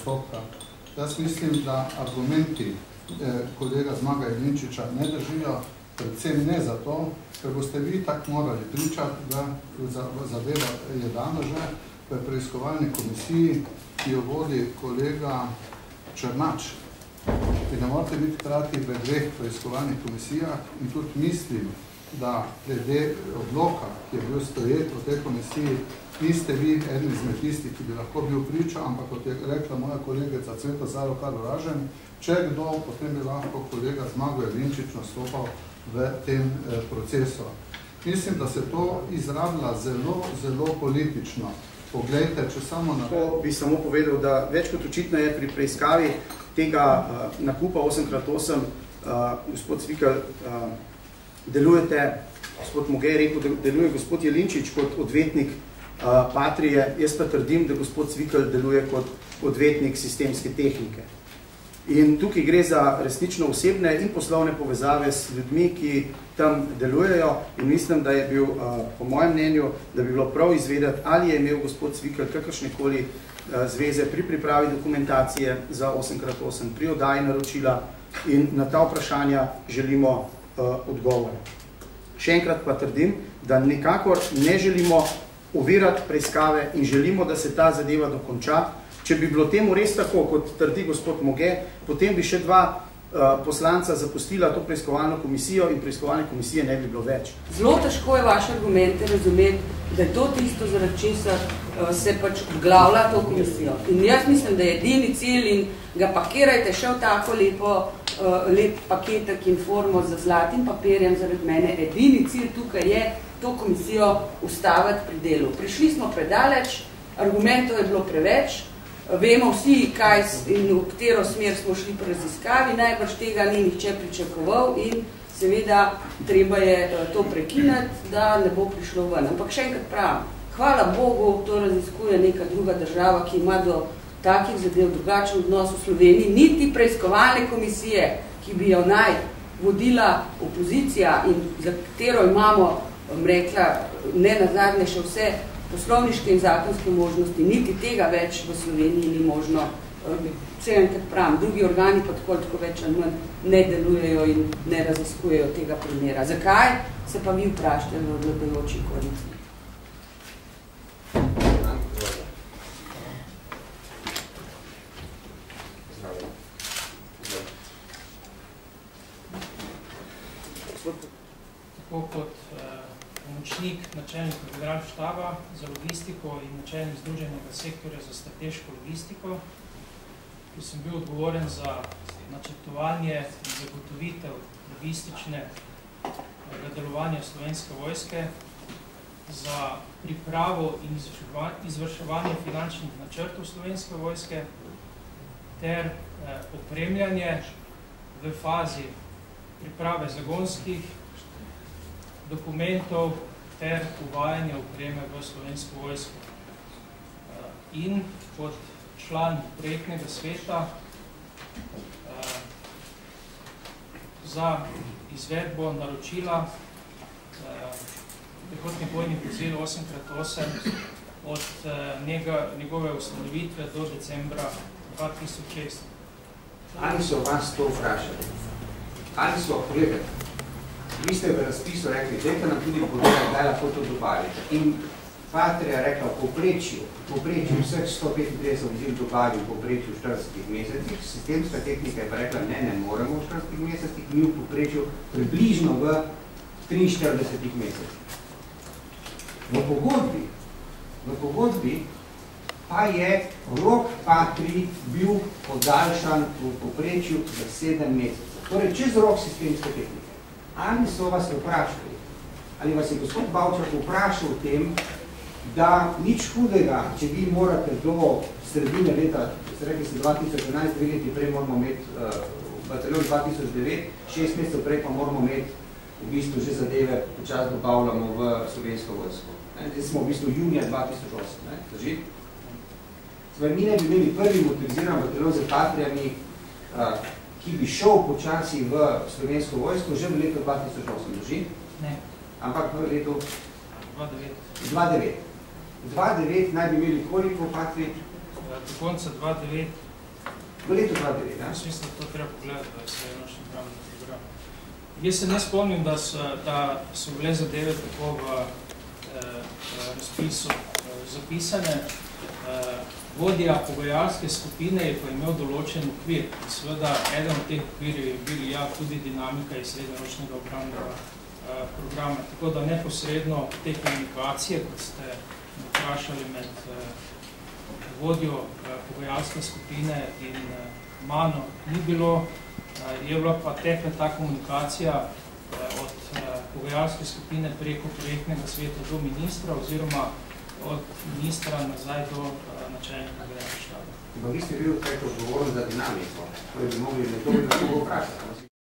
postopka. Jaz mislim, da argumenti kolega Zmaga Jelinčiča ne držijo, predvsem ne zato, ker boste vi tako morali pričati, da zadeva je dano že v preiskovalni komisiji, ki jo vodi kolega Černač. In ne morate biti hkrati v dveh preiskovalnih komisijah in tudi mislim, da glede odloka, ki je bil sprejet v tej komisiji, niste vi eden izmed tistih, ki bi lahko bil priča, ampak kot je rekla moja kolegica Cveta Zarokar Oražen, če kdo, potem bi lahko kolega Zmago Jelinčič nastopal v tem procesu. Mislim, da se to izrablja zelo, zelo politično. Poglejte, če samo na to... Bi samo povedal, da več kot očitno je pri preiskavi tega nakupa 8x8, gospod Cvikl, delujete, gospod Moge je rekel, da deluje gospod Jelinčič kot odvetnik Patrije, jaz pa trdim, da gospod Cvikl deluje kot odvetnik sistemske tehnike. In tukaj gre za resnično osebne in poslovne povezave s ljudmi, ki tam delujejo in mislim, da je bil, po mojem mnenju, da bi bilo prav izvedeti, ali je imel gospod Cvikl kakršnekoli zveze pri pripravi dokumentacije za 8x8, pri oddaji naročila in na ta vprašanja želimo odgovore. Še enkrat pa trdim, da nekakor ne želimo ovirati preiskave in želimo, da se ta zadeva dokonča. Če bi bilo temu res tako, kot trdi gospod Moge, potem bi še dva poslanca zapustila to preiskovalno komisijo in preiskovalne komisije ne bi bilo več. Zelo težko je vaše argumente razumeti, da je to tisto, zaradi česar se pač obglavlja to komisijo. In jaz mislim, da je edini cilj in ga pakirajte še v tako lep paketek in formo z zlatim papirjem zaradi mene. Edini cilj tukaj je to komisijo ustaviti pri delu. Prišli smo predaleč, argumentov je bilo preveč, vemo vsi, kaj in v katero smer smo šli pri raziskavi, najbrž tega ni nihče pričakoval in seveda treba je to prekiniti, da ne bo prišlo ven. Ampak še enkrat pravim, hvala Bogu, to raziskuje neka druga država, ki ima do takih zadev drugačen odnos v Sloveniji, niti preiskovalne komisije, ki bi jo naj vodila opozicija in za katero imamo, rekla, ne nazadnje še vse poslovniške in zakonske možnosti, niti tega več v Sloveniji ni možno. Vse enkrat pravim, drugi organi pa tako več ali manj ne delujejo in ne raziskujejo tega primera. Zakaj? Se pa vi vprašate v vladajoči koaliciji. Tako kot pomočnik načelnika Generalštaba za logistiko in načelnik Združenega sektorja za strateško logistiko, ki sem bil odgovoren za načrtovanje in zagotovitev logističnega delovanja Slovenske vojske, za pripravo in izvrševanje finančnih načrtov Slovenske vojske ter opremljanje v fazi priprave zagonskih dokumentov ter uvajanje opreme v Slovensko vojsko. In kot član projektnega sveta za izvedbo naročila pehotnih bojnih vozil 8x8 od njegove ustanovitve do decembra 2006. Ali so vas to vprašali? Ali so pregledali? Vi ste v razpisu rekli, dajte nam tudi povedati, da lahko to dobavite. In Patrija rekla, v povprečju vseh 135 vozil dobavi v povprečju v 40 mesecih, sistemska tehnika je pa rekla, ne moremo v 40 mesecih, mi v povprečju približno v 43 mesecih. V pogodbi pa je rok Patriji bil podaljšan v povprečju za 7 mesecev. Torej, čez rok sistemske tehnike. Ali so vas vprašali, ali vas je gospod Bavčar vprašal o tem, da nič hudega, če vi morate do sredine leta, ste rekli ste 2011, 2 leti prej moramo imeti bataljon 2009, 6 mesecev prej pa moramo imeti v bistvu že zadeve, počas dobavljamo v Slovensko vojsko. Zdaj smo v bistvu junija 2008, drži? Zdaj, mi ne bi imeli prvi motoriziran bataljon z Patrijami, ki bi šel počasi v Slovensko vojsko že v letu 2008, drži? Ne. Ampak v letu? 2009. 2009 naj bi imeli koliko Patrij? do konca 2009. V letu 2009, ja? Jaz mislim, da to treba pogledati, da se je nočni program. Jaz se ne spomnim, da so bile zadeve tako v razpisu zapisane. Vodja pogajalske skupine je pa imel določen okvir. Seveda, eden od teh okvirjev je bil tudi dinamika iz srednjeročnega obrambnega programa. Tako da neposredno te komunikacije, kot ste vprašali med vodjo pogajalske skupine in mano, ni bilo. Je bila pa tekla ta komunikacija od pogajalske skupine preko projektnega sveta do ministra oziroma od ministra nazaj do načelnika pogajalskega štaba. Vi ste bil odgovoren za dinamiko, torej bi mogli nekdo vprašati.